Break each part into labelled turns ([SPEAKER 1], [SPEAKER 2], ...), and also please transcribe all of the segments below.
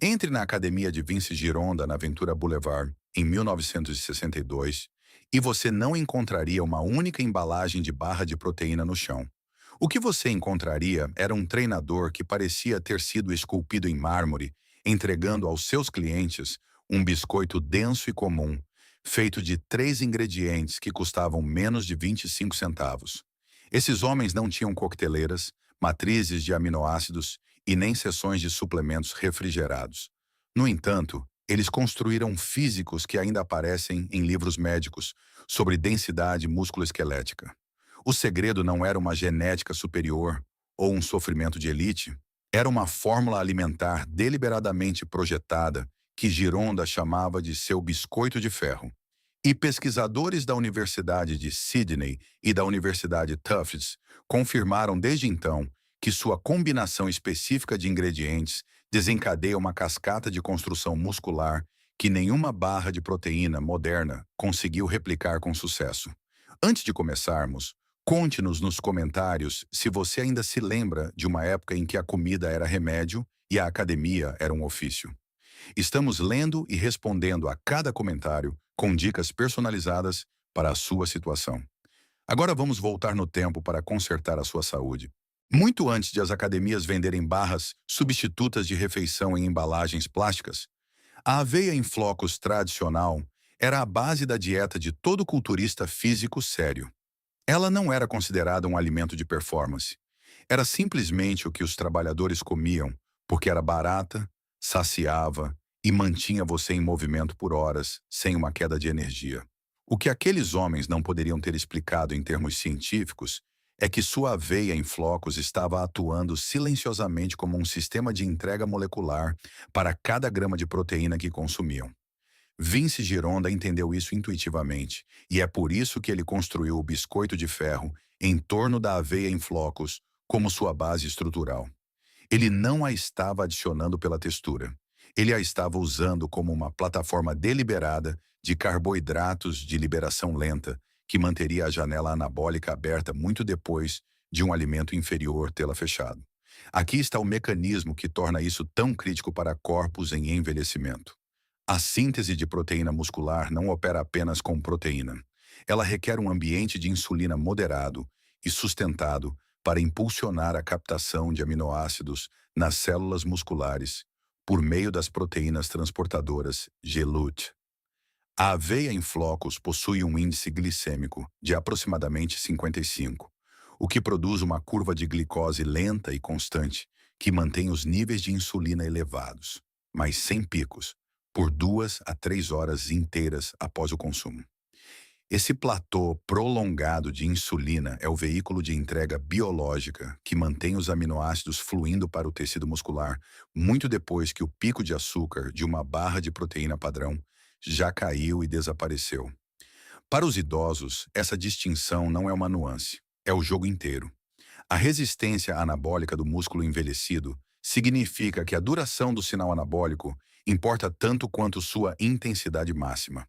[SPEAKER 1] Entre na academia de Vince Gironda na Ventura Boulevard em 1962 e você não encontraria uma única embalagem de barra de proteína no chão. O que você encontraria era um treinador que parecia ter sido esculpido em mármore, entregando aos seus clientes um biscoito denso e comum, feito de 3 ingredientes que custavam menos de 25 centavos. Esses homens não tinham coqueteleiras, matrizes de aminoácidos e nem seções de suplementos refrigerados. No entanto, eles construíram físicos que ainda aparecem em livros médicos sobre densidade musculoesquelética. O segredo não era uma genética superior ou um sofrimento de elite, era uma fórmula alimentar deliberadamente projetada que Gironda chamava de seu biscoito de ferro. E pesquisadores da Universidade de Sydney e da Universidade Tufts confirmaram desde então que sua combinação específica de ingredientes desencadeia uma cascata de construção muscular que nenhuma barra de proteína moderna conseguiu replicar com sucesso. Antes de começarmos, conte-nos nos comentários se você ainda se lembra de uma época em que a comida era remédio e a academia era um ofício. Estamos lendo e respondendo a cada comentário com dicas personalizadas para a sua situação. Agora vamos voltar no tempo para consertar a sua saúde. Muito antes de as academias venderem barras substitutas de refeição em embalagens plásticas, a aveia em flocos tradicional era a base da dieta de todo culturista físico sério. Ela não era considerada um alimento de performance. Era simplesmente o que os trabalhadores comiam, porque era barata, saciava e mantinha você em movimento por horas, sem uma queda de energia. O que aqueles homens não poderiam ter explicado em termos científicos é que sua aveia em flocos estava atuando silenciosamente como um sistema de entrega molecular para cada grama de proteína que consumiam. Vince Gironda entendeu isso intuitivamente, e é por isso que ele construiu o biscoito de ferro em torno da aveia em flocos como sua base estrutural. Ele não a estava adicionando pela textura. Ele a estava usando como uma plataforma deliberada de carboidratos de liberação lenta que manteria a janela anabólica aberta muito depois de um alimento inferior tê-la fechado. Aqui está o mecanismo que torna isso tão crítico para corpos em envelhecimento. A síntese de proteína muscular não opera apenas com proteína. Ela requer um ambiente de insulina moderado e sustentado para impulsionar a captação de aminoácidos nas células musculares por meio das proteínas transportadoras GLUT. A aveia em flocos possui um índice glicêmico de aproximadamente 55, o que produz uma curva de glicose lenta e constante que mantém os níveis de insulina elevados, mas sem picos, por 2 a 3 horas inteiras após o consumo. Esse platô prolongado de insulina é o veículo de entrega biológica que mantém os aminoácidos fluindo para o tecido muscular muito depois que o pico de açúcar de uma barra de proteína padrão já caiu e desapareceu. Para os idosos, essa distinção não é uma nuance, é o jogo inteiro. A resistência anabólica do músculo envelhecido significa que a duração do sinal anabólico importa tanto quanto sua intensidade máxima.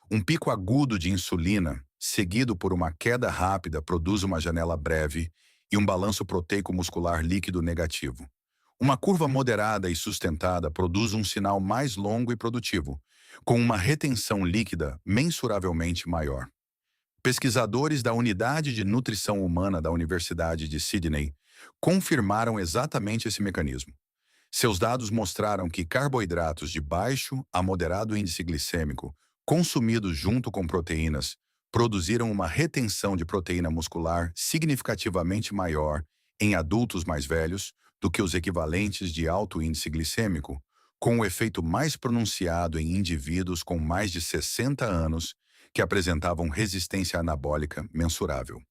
[SPEAKER 1] Um pico agudo de insulina, seguido por uma queda rápida, produz uma janela breve e um balanço proteico muscular líquido negativo. Uma curva moderada e sustentada produz um sinal mais longo e produtivo, com uma retenção líquida mensuravelmente maior. Pesquisadores da Unidade de Nutrição Humana da Universidade de Sydney confirmaram exatamente esse mecanismo. Seus dados mostraram que carboidratos de baixo a moderado índice glicêmico, consumidos junto com proteínas, produziram uma retenção de proteína muscular significativamente maior em adultos mais velhos do que os equivalentes de alto índice glicêmico, com o efeito mais pronunciado em indivíduos com mais de 60 anos que apresentavam resistência anabólica mensurável.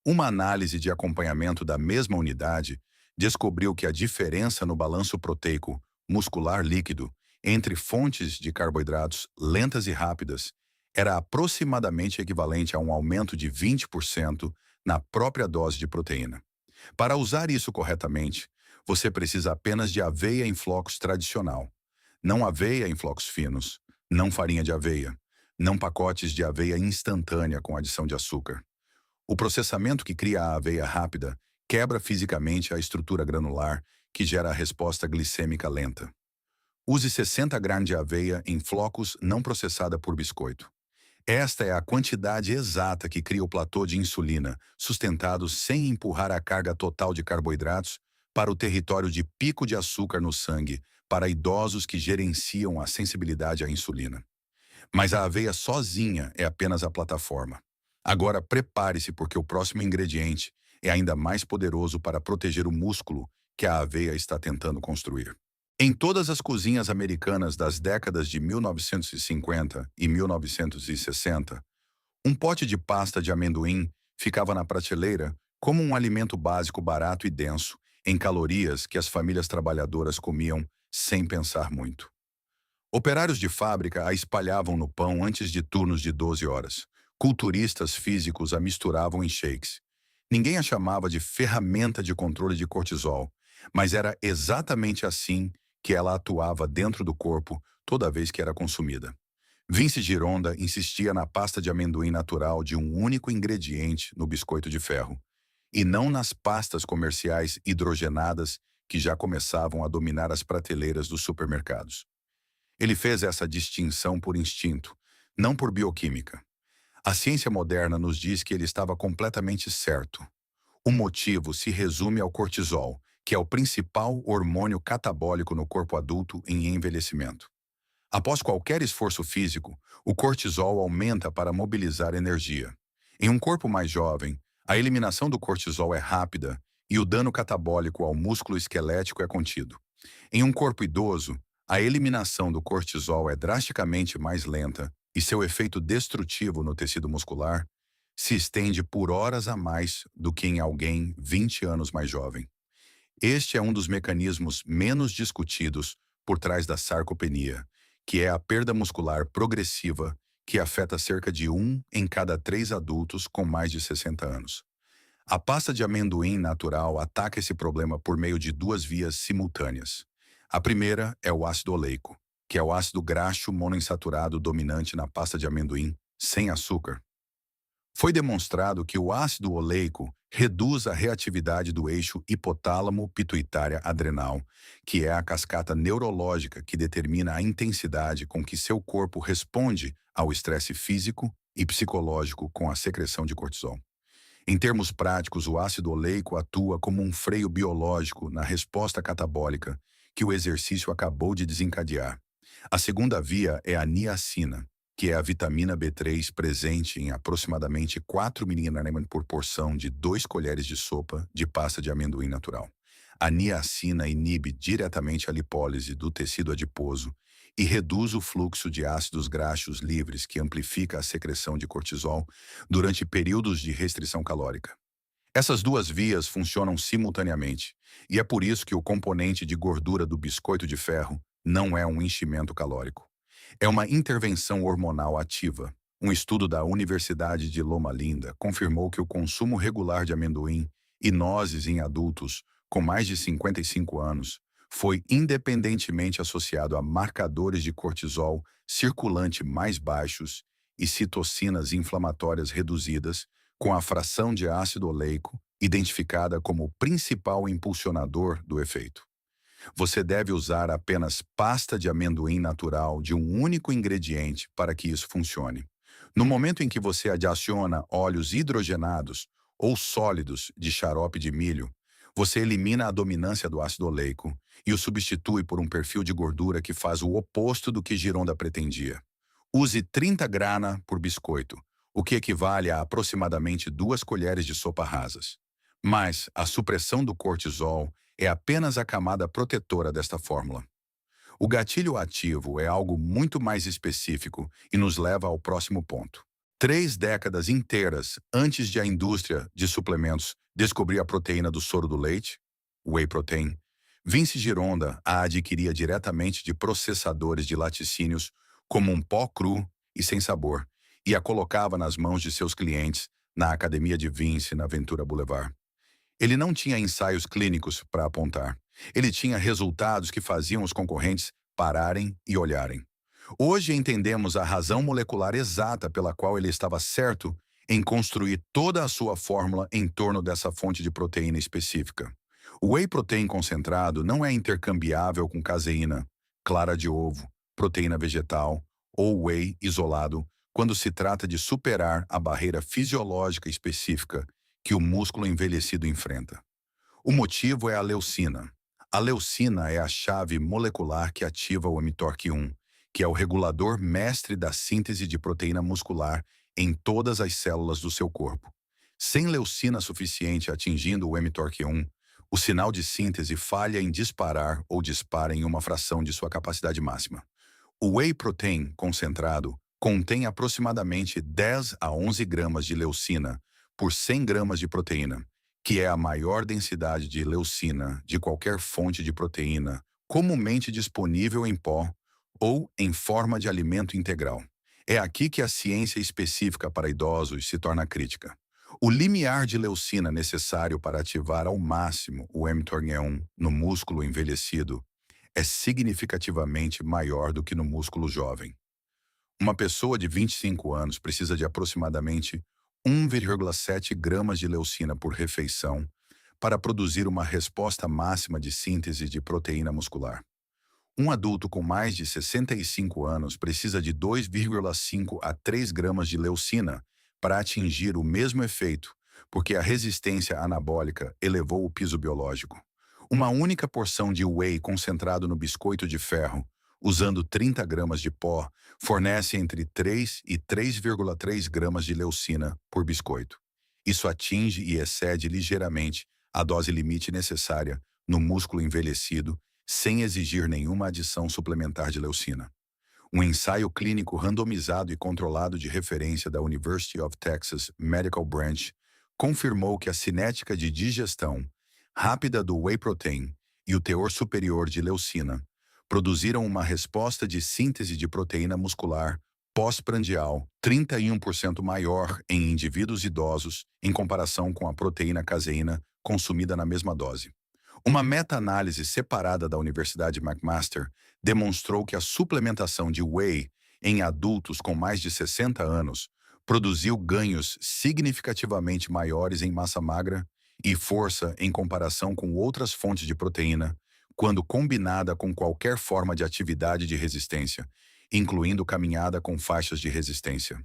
[SPEAKER 1] Uma análise de acompanhamento da mesma unidade descobriu que a diferença no balanço proteico muscular líquido entre fontes de carboidratos lentas e rápidas era aproximadamente equivalente a um aumento de 20% na própria dose de proteína. Para usar isso corretamente, você precisa apenas de aveia em flocos tradicional, não aveia em flocos finos, não farinha de aveia, não pacotes de aveia instantânea com adição de açúcar. O processamento que cria a aveia rápida quebra fisicamente a estrutura granular que gera a resposta glicêmica lenta. Use 60 gramas de aveia em flocos não processada por biscoito. Esta é a quantidade exata que cria o platô de insulina, sustentado sem empurrar a carga total de carboidratos para o território de pico de açúcar no sangue, para idosos que gerenciam a sensibilidade à insulina. Mas a aveia sozinha é apenas a plataforma. Agora prepare-se porque o próximo ingrediente é ainda mais poderoso para proteger o músculo que a aveia está tentando construir. Em todas as cozinhas americanas das décadas de 1950 e 1960, um pote de pasta de amendoim ficava na prateleira como um alimento básico barato e denso, em calorias que as famílias trabalhadoras comiam sem pensar muito. Operários de fábrica a espalhavam no pão antes de turnos de 12 horas. Culturistas físicos a misturavam em shakes. Ninguém a chamava de ferramenta de controle de cortisol, mas era exatamente assim que ela atuava dentro do corpo toda vez que era consumida. Vince Gironda insistia na pasta de amendoim natural de um único ingrediente no biscoito de ferro, e não nas pastas comerciais hidrogenadas que já começavam a dominar as prateleiras dos supermercados. Ele fez essa distinção por instinto, não por bioquímica. A ciência moderna nos diz que ele estava completamente certo. O motivo se resume ao cortisol, que é o principal hormônio catabólico no corpo adulto em envelhecimento. Após qualquer esforço físico, o cortisol aumenta para mobilizar energia. Em um corpo mais jovem, a eliminação do cortisol é rápida e o dano catabólico ao músculo esquelético é contido. Em um corpo idoso, a eliminação do cortisol é drasticamente mais lenta e seu efeito destrutivo no tecido muscular se estende por horas a mais do que em alguém 20 anos mais jovem. Este é um dos mecanismos menos discutidos por trás da sarcopenia, que é a perda muscular progressiva que afeta cerca de 1 em cada 3 adultos com mais de 60 anos. A pasta de amendoim natural ataca esse problema por meio de duas vias simultâneas. A primeira é o ácido oleico, que é o ácido graxo monoinsaturado dominante na pasta de amendoim, sem açúcar. Foi demonstrado que o ácido oleico reduz a reatividade do eixo hipotálamo-pituitária-adrenal, que é a cascata neurológica que determina a intensidade com que seu corpo responde ao estresse físico e psicológico com a secreção de cortisol. Em termos práticos, o ácido oleico atua como um freio biológico na resposta catabólica que o exercício acabou de desencadear. A segunda via é a niacina, que é a vitamina B3 presente em aproximadamente 4 mg por porção de 2 colheres de sopa de pasta de amendoim natural. A niacina inibe diretamente a lipólise do tecido adiposo e reduz o fluxo de ácidos graxos livres, que amplifica a secreção de cortisol durante períodos de restrição calórica. Essas duas vias funcionam simultaneamente, e é por isso que o componente de gordura do biscoito de ferro não é um enchimento calórico. É uma intervenção hormonal ativa. Um estudo da Universidade de Loma Linda confirmou que o consumo regular de amendoim e nozes em adultos com mais de 55 anos foi independentemente associado a marcadores de cortisol circulante mais baixos e citocinas inflamatórias reduzidas, com a fração de ácido oleico identificada como o principal impulsionador do efeito. Você deve usar apenas pasta de amendoim natural de um único ingrediente para que isso funcione. No momento em que você adiciona óleos hidrogenados ou sólidos de xarope de milho, você elimina a dominância do ácido oleico e o substitui por um perfil de gordura que faz o oposto do que Gironda pretendia. Use 30 gramas por biscoito, o que equivale a aproximadamente 2 colheres de sopa rasas. Mas a supressão do cortisol é apenas a camada protetora desta fórmula. O gatilho ativo é algo muito mais específico e nos leva ao próximo ponto. 3 décadas inteiras antes de a indústria de suplementos descobrir a proteína do soro do leite, whey protein, Vince Gironda a adquiria diretamente de processadores de laticínios como um pó cru e sem sabor, e a colocava nas mãos de seus clientes na academia de Vince na Ventura Boulevard. Ele não tinha ensaios clínicos para apontar. Ele tinha resultados que faziam os concorrentes pararem e olharem. Hoje entendemos a razão molecular exata pela qual ele estava certo em construir toda a sua fórmula em torno dessa fonte de proteína específica. O whey protein concentrado não é intercambiável com caseína, clara de ovo, proteína vegetal ou whey isolado quando se trata de superar a barreira fisiológica específica que o músculo envelhecido enfrenta. O motivo é a leucina. A leucina é a chave molecular que ativa o mTORC1, que é o regulador mestre da síntese de proteína muscular em todas as células do seu corpo. Sem leucina suficiente atingindo o mTORC1, o sinal de síntese falha em disparar ou dispara em uma fração de sua capacidade máxima. O whey protein concentrado contém aproximadamente 10 a 11 gramas de leucina por 100 gramas de proteína, que é a maior densidade de leucina de qualquer fonte de proteína comumente disponível em pó ou em forma de alimento integral. É aqui que a ciência específica para idosos se torna crítica. O limiar de leucina necessário para ativar ao máximo o mTORC1 no músculo envelhecido é significativamente maior do que no músculo jovem. Uma pessoa de 25 anos precisa de aproximadamente 1,7 gramas de leucina por refeição para produzir uma resposta máxima de síntese de proteína muscular. Um adulto com mais de 65 anos precisa de 2,5 a 3 gramas de leucina para atingir o mesmo efeito, porque a resistência anabólica elevou o piso biológico. Uma única porção de whey concentrado no biscoito de ferro, usando 30 gramas de pó, fornece entre 3 e 3,3 gramas de leucina por biscoito. Isso atinge e excede ligeiramente a dose limite necessária no músculo envelhecido, sem exigir nenhuma adição suplementar de leucina. Um ensaio clínico randomizado e controlado de referência da University of Texas Medical Branch confirmou que a cinética de digestão rápida do whey protein e o teor superior de leucina produziram uma resposta de síntese de proteína muscular pós-prandial 31% maior em indivíduos idosos em comparação com a proteína caseína consumida na mesma dose. Uma meta-análise separada da Universidade McMaster demonstrou que a suplementação de whey em adultos com mais de 60 anos produziu ganhos significativamente maiores em massa magra e força em comparação com outras fontes de proteína, quando combinada com qualquer forma de atividade de resistência, incluindo caminhada com faixas de resistência.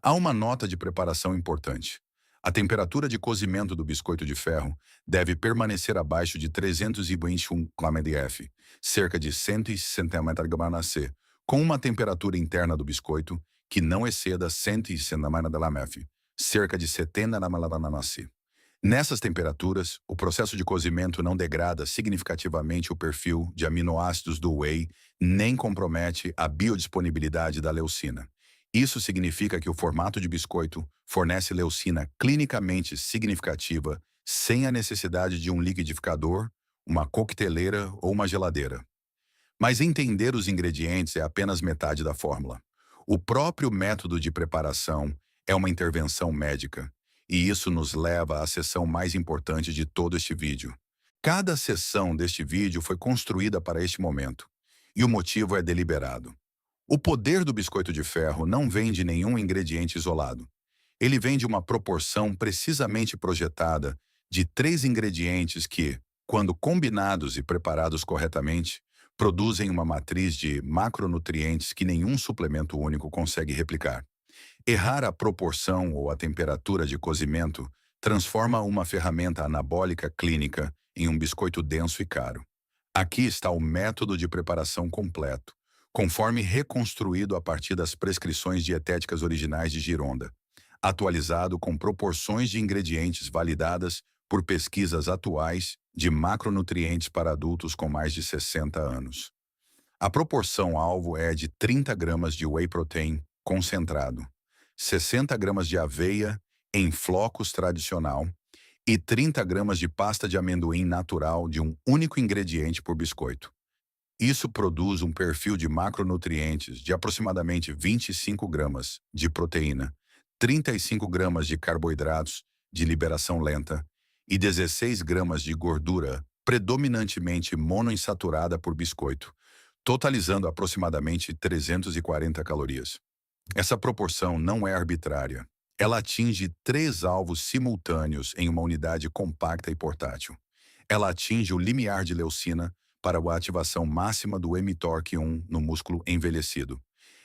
[SPEAKER 1] Há uma nota de preparação importante. A temperatura de cozimento do biscoito de ferro deve permanecer abaixo de 321 kmdf, cerca de 160 mg/C, com uma temperatura interna do biscoito que não exceda 160 mg/C, cerca de 70 mg/C. Nessas temperaturas, o processo de cozimento não degrada significativamente o perfil de aminoácidos do whey, nem compromete a biodisponibilidade da leucina. Isso significa que o formato de biscoito fornece leucina clinicamente significativa sem a necessidade de um liquidificador, uma coqueteleira ou uma geladeira. Mas entender os ingredientes é apenas metade da fórmula. O próprio método de preparação é uma intervenção médica, e isso nos leva à seção mais importante de todo este vídeo. Cada seção deste vídeo foi construída para este momento, e o motivo é deliberado. O poder do biscoito de ferro não vem de nenhum ingrediente isolado. Ele vem de uma proporção precisamente projetada de 3 ingredientes que, quando combinados e preparados corretamente, produzem uma matriz de macronutrientes que nenhum suplemento único consegue replicar. Errar a proporção ou a temperatura de cozimento transforma uma ferramenta anabólica clínica em um biscoito denso e caro. Aqui está o método de preparação completo, conforme reconstruído a partir das prescrições dietéticas originais de Gironda, atualizado com proporções de ingredientes validadas por pesquisas atuais de macronutrientes para adultos com mais de 60 anos. A proporção-alvo é de 30 gramas de whey protein concentrado, 60 gramas de aveia em flocos tradicional e 30 gramas de pasta de amendoim natural de um único ingrediente por biscoito. Isso produz um perfil de macronutrientes de aproximadamente 25 gramas de proteína, 35 gramas de carboidratos de liberação lenta e 16 gramas de gordura predominantemente monoinsaturada por biscoito, totalizando aproximadamente 340 calorias. Essa proporção não é arbitrária. Ela atinge 3 alvos simultâneos em uma unidade compacta e portátil. Ela atinge o limiar de leucina para a ativação máxima do mTORC1 no músculo envelhecido.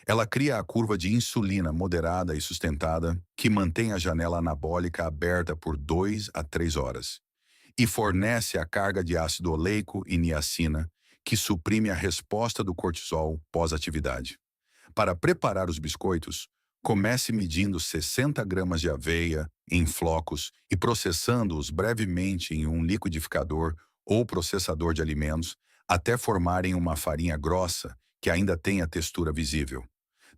[SPEAKER 1] Ela cria a curva de insulina moderada e sustentada, que mantém a janela anabólica aberta por 2 a 3 horas. E fornece a carga de ácido oleico e niacina, que suprime a resposta do cortisol pós-atividade. Para preparar os biscoitos, comece medindo 60 gramas de aveia em flocos e processando-os brevemente em um liquidificador ou processador de alimentos até formarem uma farinha grossa que ainda tenha textura visível.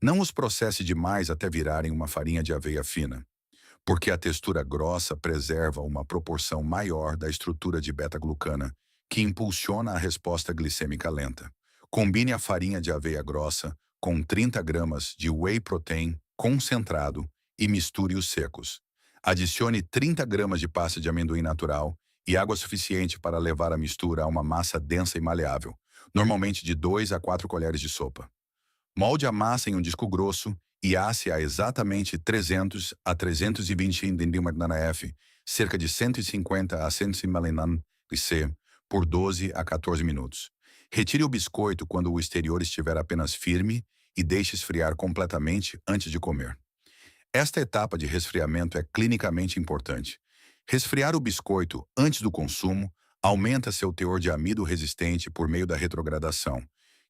[SPEAKER 1] Não os processe demais até virarem uma farinha de aveia fina, porque a textura grossa preserva uma proporção maior da estrutura de beta-glucana, que impulsiona a resposta glicêmica lenta. Combine a farinha de aveia grossa com 30 gramas de whey protein concentrado e misture os secos. Adicione 30 gramas de pasta de amendoim natural e água suficiente para levar a mistura a uma massa densa e maleável, normalmente de 2 a 4 colheres de sopa. Molde a massa em um disco grosso e asse a exatamente 300 a 320 ndf, cerca de 150 a 150 C, por 12 a 14 minutos. Retire o biscoito quando o exterior estiver apenas firme e deixe esfriar completamente antes de comer. Esta etapa de resfriamento é clinicamente importante. Resfriar o biscoito antes do consumo aumenta seu teor de amido resistente por meio da retrogradação,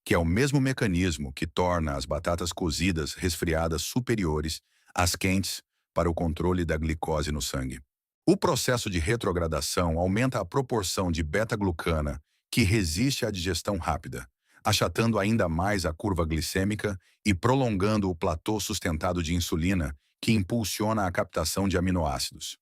[SPEAKER 1] que é o mesmo mecanismo que torna as batatas cozidas resfriadas superiores às quentes para o controle da glicose no sangue. O processo de retrogradação aumenta a proporção de beta-glucana que resiste à digestão rápida, achatando ainda mais a curva glicêmica e prolongando o platô sustentado de insulina que impulsiona a captação de aminoácidos.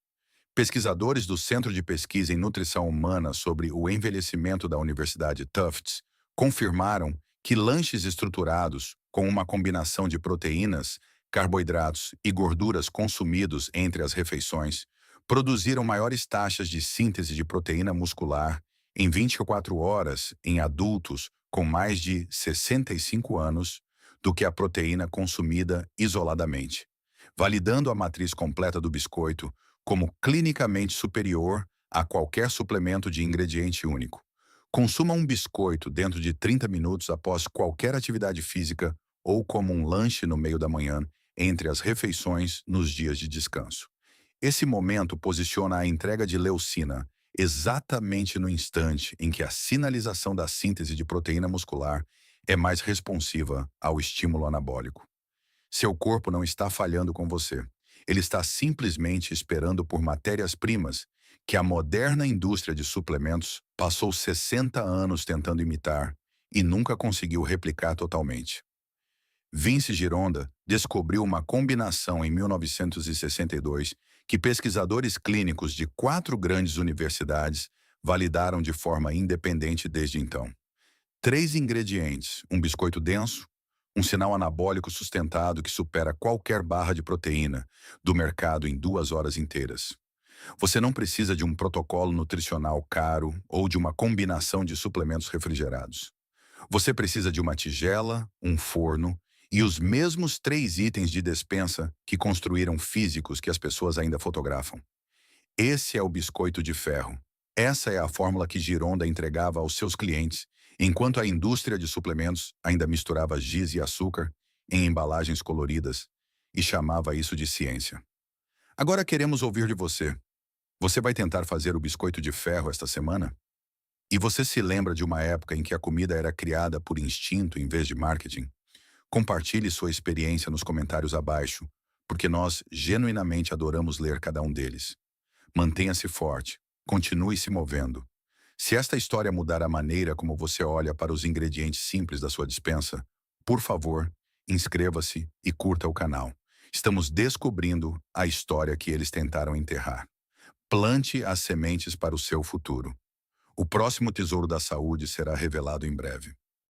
[SPEAKER 1] Pesquisadores do Centro de Pesquisa em Nutrição Humana sobre o Envelhecimento da Universidade Tufts confirmaram que lanches estruturados com uma combinação de proteínas, carboidratos e gorduras consumidos entre as refeições produziram maiores taxas de síntese de proteína muscular em 24 horas em adultos com mais de 65 anos do que a proteína consumida isoladamente, validando a matriz completa do biscoito como clinicamente superior a qualquer suplemento de ingrediente único. Consuma um biscoito dentro de 30 minutos após qualquer atividade física ou como um lanche no meio da manhã, entre as refeições nos dias de descanso. Esse momento posiciona a entrega de leucina exatamente no instante em que a sinalização da síntese de proteína muscular é mais responsiva ao estímulo anabólico. Seu corpo não está falhando com você. Ele está simplesmente esperando por matérias-primas que a moderna indústria de suplementos passou 60 anos tentando imitar e nunca conseguiu replicar totalmente. Vince Gironda descobriu uma combinação em 1962 que pesquisadores clínicos de 4 grandes universidades validaram de forma independente desde então. 3 ingredientes: um biscoito denso, um sinal anabólico sustentado que supera qualquer barra de proteína do mercado em 2 horas inteiras. Você não precisa de um protocolo nutricional caro ou de uma combinação de suplementos refrigerados. Você precisa de uma tigela, um forno e os mesmos 3 itens de despensa que construíram físicos que as pessoas ainda fotografam. Esse é o biscoito de ferro. Essa é a fórmula que Gironda entregava aos seus clientes, enquanto a indústria de suplementos ainda misturava giz e açúcar em embalagens coloridas e chamava isso de ciência. Agora queremos ouvir de você. Você vai tentar fazer o biscoito de ferro esta semana? E você se lembra de uma época em que a comida era criada por instinto em vez de marketing? Compartilhe sua experiência nos comentários abaixo, porque nós genuinamente adoramos ler cada um deles. Mantenha-se forte, continue se movendo. Se esta história mudar a maneira como você olha para os ingredientes simples da sua despensa, por favor, inscreva-se e curta o canal. Estamos descobrindo a história que eles tentaram enterrar. Plante as sementes para o seu futuro. O próximo tesouro da saúde será revelado em breve.